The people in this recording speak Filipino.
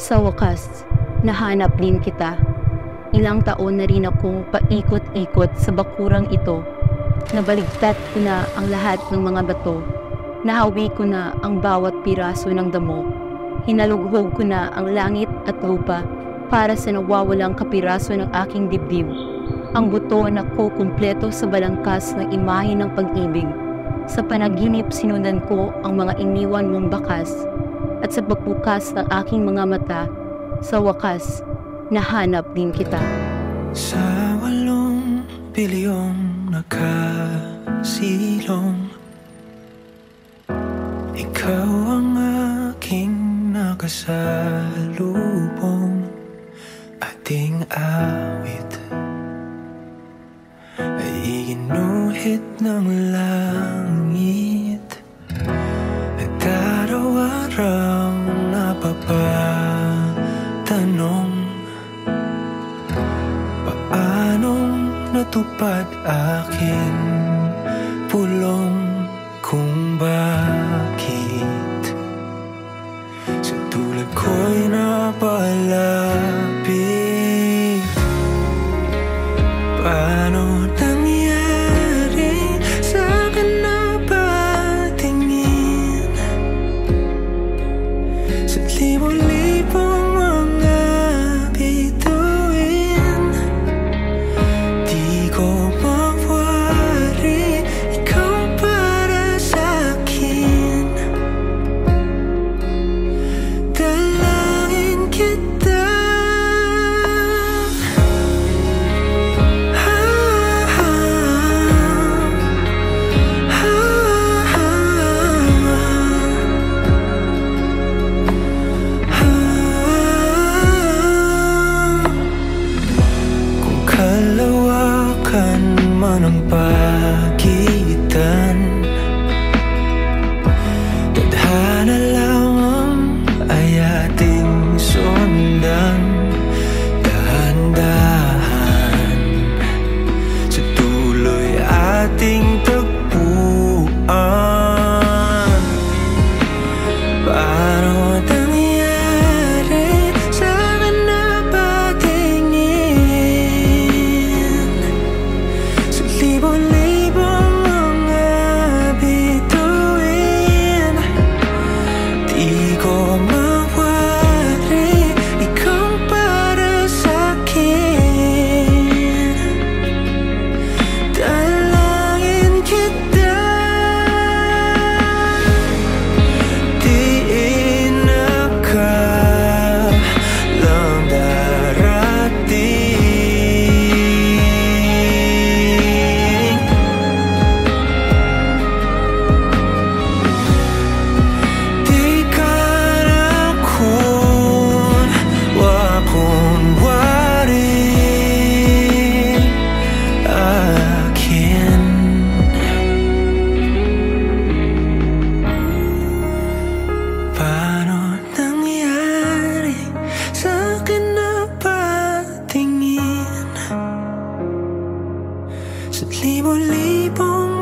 Sa wakas, nahanap din kita. Ilang taon na rin akong paikot-ikot sa bakurang ito. Nabaligtad ko na ang lahat ng mga bato. Nahawi ko na ang bawat piraso ng damo. Hinalughog ko na ang langit at lupa para sa nawawalang kapiraso ng aking dibdib. Ang buto na ko kumpleto sa balangkas ng imahe ng pag-ibig. Sa panaginip sinundan ko ang mga iniwan mong bakas. At sa pagbukas ng aking mga mata, sa wakas, nahanap din kita. Sa 8 bilyong nakasilong, ikaw ang aking nakasalubong. Ating awit ay iginuhit ng langit at araw-araw napapatanong, paanong natupad aking pulong, kung bakit sa tulad ko'y napalapit. Paano nangyari sa'kin na patingin sa libo-libong mga bituin? Di ko mawari, ikaw para sa'kin. Dalangin kita. Kung kalawakan man ang pagitan, tadhana lamang ay ating sundan. Dahan-dahan sa tuloy ating tagpuan. Paano nangyari sa'kin na patingin sa libo-libong mga bituin? Di ko mawari, ikaw para sa'kin. Dalangin kita. Diin nakalang darating. Di ka na kunwari akin. Paano nangyari sa'kin na patingin sa libo-libong